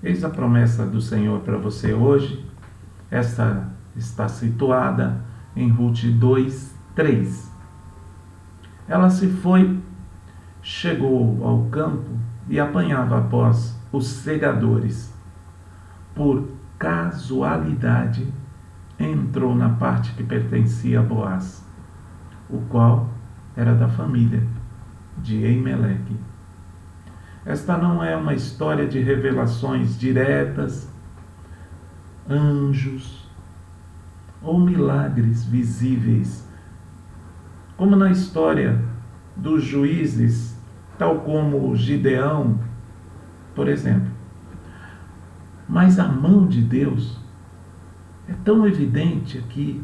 Eis a promessa do Senhor para você hoje. Esta está situada em Rute 2:3. Ela se foi, chegou ao campo e apanhava após os segadores. Por casualidade, entrou na parte que pertencia a Boaz, o qual era da família de Elimeleque. Esta não é uma história de revelações diretas, anjos ou milagres visíveis, como na história dos juízes, tal como Gideão, por exemplo. Mas a mão de Deus é tão evidente aqui,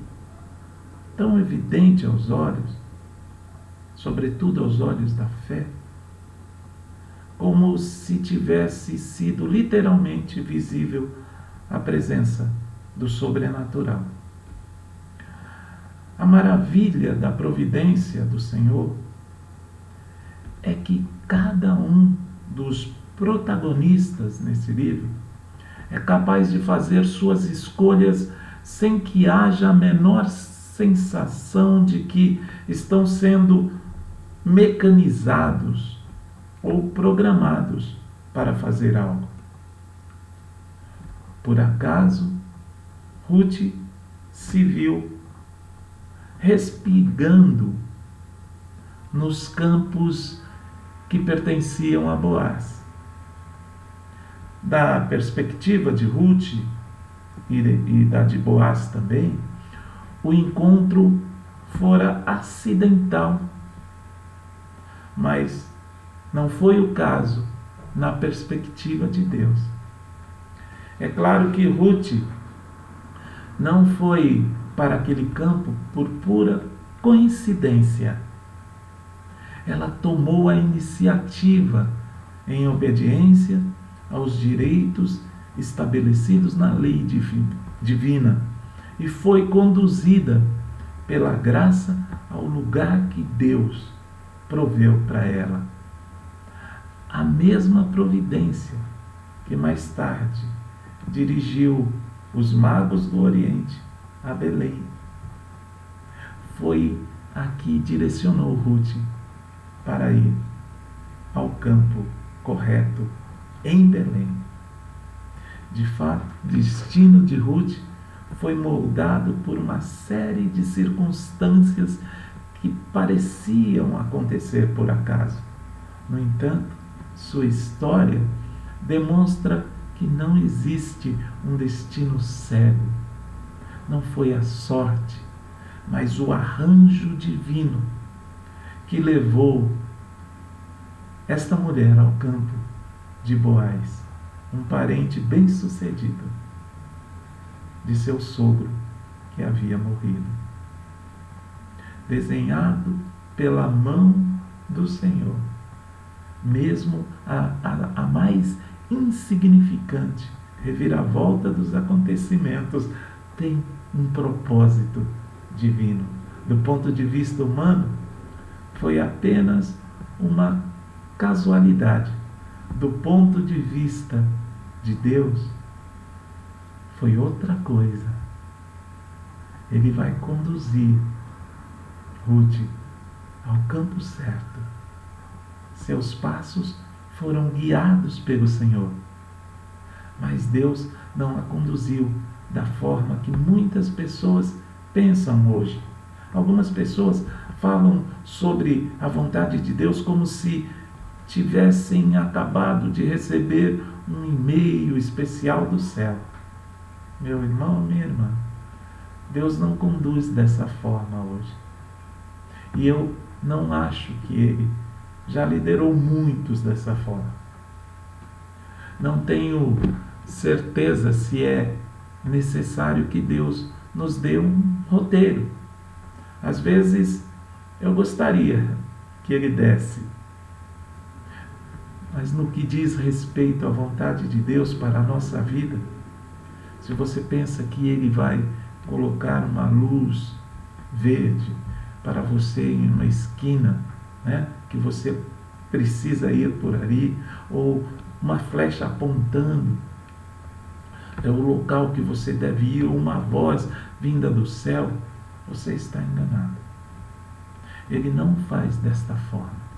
tão evidente aos olhos, sobretudo aos olhos da fé, como se tivesse sido literalmente visível a presença do sobrenatural. A maravilha da providência do Senhor é que cada um dos protagonistas nesse livro é capaz de fazer suas escolhas sem que haja a menor sensação de que estão sendo mecanizados ou programados para fazer algo. Por acaso, Rute se viu respigando nos campos que pertenciam a Boaz. Da perspectiva de Rute e da de Boaz também, o encontro fora acidental, mas não foi o caso na perspectiva de Deus. É claro que Rute não foi para aquele campo por pura coincidência. Ela tomou a iniciativa em obediência aos direitos estabelecidos na lei divina e foi conduzida pela graça ao lugar que Deus proveu para ela. A mesma providência que mais tarde dirigiu os magos do Oriente a Belém foi a que direcionou Rute para ir ao campo correto em Belém. De fato, o destino de Rute foi moldado por uma série de circunstâncias que pareciam acontecer por acaso. No entanto, sua história demonstra que não existe um destino cego. Não foi a sorte, mas o arranjo divino que levou esta mulher ao campo de Boaz, um parente bem-sucedido de seu sogro que havia morrido. Desenhado pela mão do Senhor, mesmo a mais insignificante reviravolta dos acontecimentos tem um propósito divino. Do ponto de vista humano, foi apenas uma casualidade. Do ponto de vista de Deus, foi outra coisa. Ele vai conduzir Rute ao campo certo. Seus passos foram guiados pelo Senhor. Mas Deus não a conduziu da forma que muitas pessoas pensam hoje. Algumas pessoas falam sobre a vontade de Deus como se tivessem acabado de receber um e-mail especial do céu. Meu irmão, minha irmã, Deus não conduz dessa forma hoje. E eu não acho que Ele já liderou muitos dessa forma. Não tenho certeza se é necessário que Deus nos dê um roteiro. Às vezes eu gostaria que Ele desse. Mas no que diz respeito à vontade de Deus para a nossa vida, se você pensa que Ele vai colocar uma luz verde para você em uma esquina, né, que você precisa ir por ali, ou uma flecha apontando é o local que você deve ir, uma voz vinda do céu, você está enganado. Ele não faz desta forma.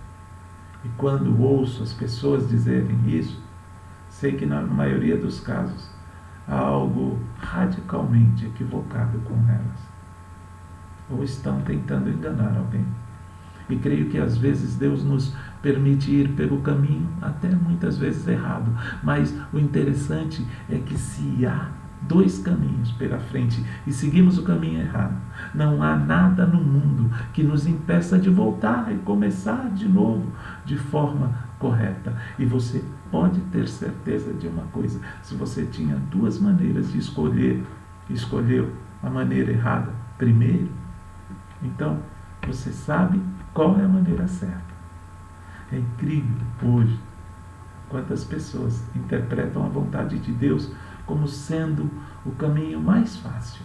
E quando ouço as pessoas dizerem isso, sei que na maioria dos casos há algo radicalmente equivocado com elas. Ou estão tentando enganar alguém. E creio que às vezes Deus nos permite ir pelo caminho, até muitas vezes errado. Mas o interessante é que se há dois caminhos pela frente e seguimos o caminho errado, não há nada no mundo que nos impeça de voltar e começar de novo de forma correta. E você pode ter certeza de uma coisa: se você tinha duas maneiras de escolher, escolheu a maneira errada primeiro, então você sabe qual é a maneira certa. É incrível hoje quantas pessoas interpretam a vontade de Deus como sendo o caminho mais fácil.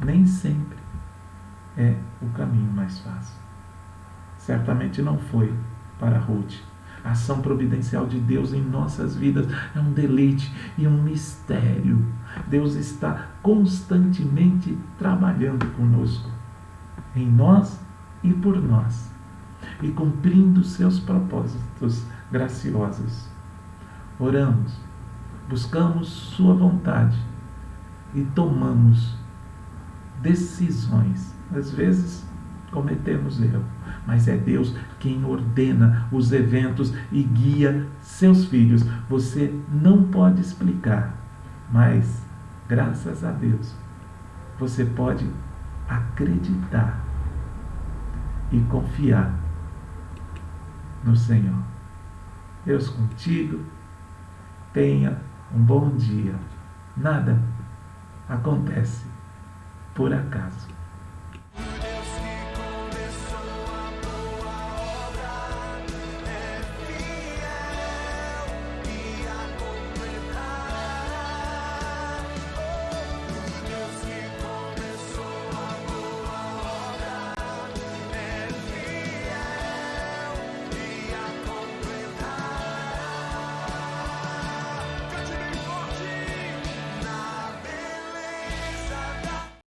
Nem sempre é o caminho mais fácil. Certamente não foi para Ruth. A ação providencial de Deus em nossas vidas é um deleite e um mistério. Deus está constantemente trabalhando conosco, em nós e por nós, e cumprindo seus propósitos graciosos. Oramos, buscamos sua vontade e tomamos decisões. Às vezes cometemos erro, mas é Deus quem ordena os eventos e guia seus filhos. Você não pode explicar, mas graças a Deus você pode acreditar e confiar no Senhor. Deus contigo. Tenha um bom dia. Nada acontece por acaso.